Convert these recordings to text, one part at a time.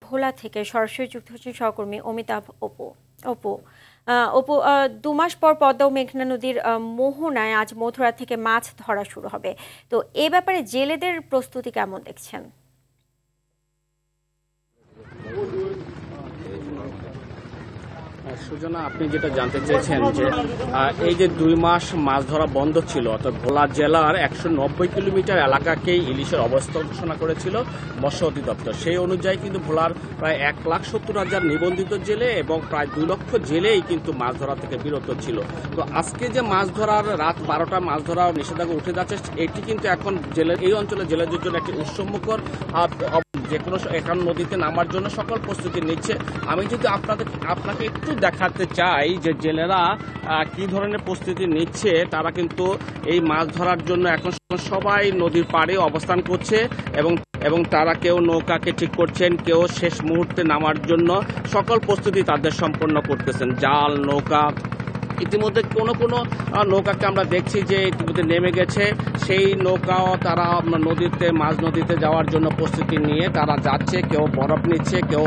ভোলা থেকে সরাসরি যুক্ত হচ্ছেন সহকর্মী অমিতাভ অপু। অপু, 2 মাস পর পদ্মা ও মেঘনা নদীর মোহনায় আজ মধ্যরাত থেকে মাছ ধরা শুরু হবে। তো এ ব্যাপারে জেলেদের প্রস্তুতি কেমন দেখছেন? সুজনা, আপনি যেটা জানতে চেয়েছেন যে এই যে 2 মাস মাছ ধরা বন্ধ ছিল, অর্থাৎ ভোলা জেলার 190 কিলোমিটার এলাকাকেই ইলিশের অবস্থা ঘোষণা করেছিল মৎস্য অধিদপ্তর। সেই অনুযায়ী কিন্তু ভোলার প্রায় 1,70,000 নিবন্ধিত জেলে এবং প্রায় 2 লক্ষ জেলেই কিন্তু মাছ ধরা থেকে বিরত ছিল। তো আজকে যে মাছ ধরার রাত 12টা মাছ ধরা নিষেধাজ্ঞা উঠে যাচ্ছে, এটি কিন্তু এখন জেলের এই অঞ্চলের জেলেদের জন্য একটি উৎসবমুখর, যে কোনো এখন নদীতে নামার জন্য সকল প্রস্তুতি নিচ্ছে। আমি যদি আপনাকে একটু দেখাতে চাই যে জেলেরা কি ধরনের প্রস্তুতি নিচ্ছে। তারা কিন্তু এই মাছ ধরার জন্য এখন সবাই নদীর পাড়ে অবস্থান করছে এবং তারা কেউ নৌকাকে ঠিক করছেন, কেউ শেষ মুহূর্তে নামার জন্য সকল প্রস্তুতি তাদের সম্পন্ন করতেছেন। জাল, নৌকা, ইতিমধ্যে কোনো নৌকাকে আমরা দেখছি যে ইতিমধ্যে নেমে গেছে। সেই নৌকাও তারা মাঝ নদীতে যাওয়ার জন্য প্রস্তুতি নিয়ে তারা যাচ্ছে। কেউ বরফ নিচ্ছে, কেউ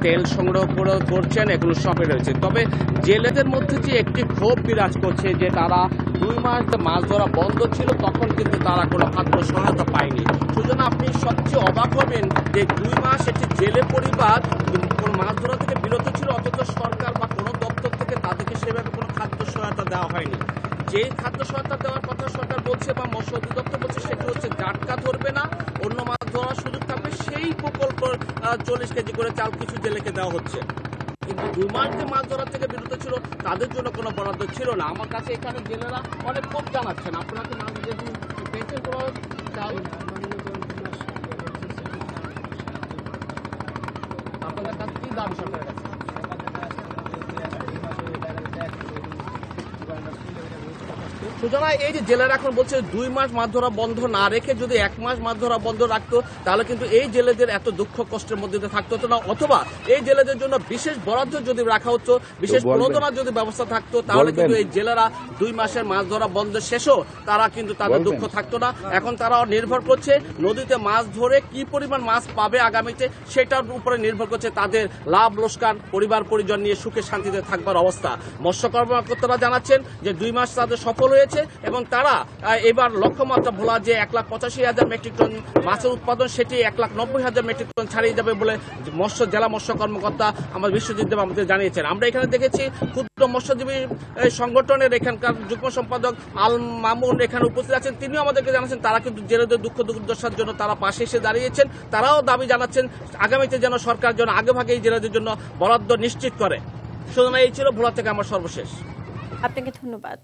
তেল সংগ্রহ করছেন, এগুলো সবই রয়েছে। তবে জেলেদের মধ্যে যে একটি ক্ষোভ বিরাজ করছে যে তারা 2 মাস মাছ ধরা বন্ধ ছিল, তখন কিন্তু তারা কোনো খাদ্য সহায়তা পায়নি। সুতরাং আপনি সবচেয়ে অবাক হবেন যে 2 মাস একটি জেলে পরিবার মাছ ধরা থেকে বিরত ছিল, অথচ সরকার বা কোনো দপ্তর থেকে তাদেরকে সেভাবে কোনো খাদ্য সহায়তা দেওয়া হয়নি। যে খাদ্য সহায়তা দেওয়ার কথা সরকার বলছে বা মৎস্য অধিদপ্তর বলছে, সেটি হচ্ছে জাটকা ধরবে না, অন্য মাছ ধরার সুযোগ থাকবে, সেই প্রকল্প 40 কেজি করে চাল কিছু জেলেকে দেওয়া হচ্ছে। কিন্তু 2 মাস যে মাছ ধরার থেকে বিরত ছিল, তাদের জন্য কোনো বরাদ্দ ছিল না। আমার কাছে এখানে জেলেরা অনেক ক্ষোভ জানাচ্ছেন। আপনাকে মাছ যেদিন পেয়েছেন কোনো চাল, আপনাদের কাছে কি দাবি সরকারের কাছে? সুতরাং এই যে জেলেরা এখন বলছে 2 মাস মাছ ধরা বন্ধ না রেখে যদি 1 মাস মাছ ধরা বন্ধ রাখতো, তাহলে কিন্তু এই জেলেদের এত দুঃখ কষ্টের মধ্যে থাকতো না। অথবা এই জেলেদের জন্য বিশেষ বরাদ্দ যদি রাখা হতো, বিশেষ প্রণোদনার যদি ব্যবস্থা থাকতো, তাহলে কিন্তু এই জেলেরা 2 মাসের মাছ ধরা বন্ধ শেষও তারা কিন্তু তাদের দুঃখ থাকতো না। এখন তারা নির্ভর করছে নদীতে মাছ ধরে কি পরিমাণ মাছ পাবে আগামীতে, সেটার উপরে নির্ভর করছে তাদের লাভ লোকসান, পরিবার পরিজন নিয়ে সুখে শান্তিতে থাকবার অবস্থা। মৎস্য কর্মকর্তারা জানাচ্ছেন যে 2 মাস তাদের সফল হয়েছে এবং তারা এবার লক্ষ্যমাত্রা ভোলা যে 1,85,000 মেট্রিক টন মাছের উৎপাদন, সেটি 1,90,000 মেট্রিক টন ছাড়িয়ে যাবে বলে জেলা মৎস্য কর্মকর্তা আমাদের বিশ্বজিৎ দেব আমাদের জানিয়েছেন। আমরা এখানে দেখেছি ক্ষুদ্র মৎস্যজীবী সংগঠনের এখানকার যুগ্ম সম্পাদক আল মামুন এখানে উপস্থিত আছেন। তিনিও আমাদেরকে জানাচ্ছেন তারা কিন্তু জেলেদের দুঃখ দুর্দশার জন্য তারা পাশে এসে দাঁড়িয়েছেন। তারাও দাবি জানাচ্ছেন আগামীতে যেন সরকার যেন আগেভাগেই জেলেদের জন্য বরাদ্দ নিশ্চিত করে। সুতরাং এই ছিল ভোলা থেকে আমার সর্বশেষ। আপনাকে ধন্যবাদ।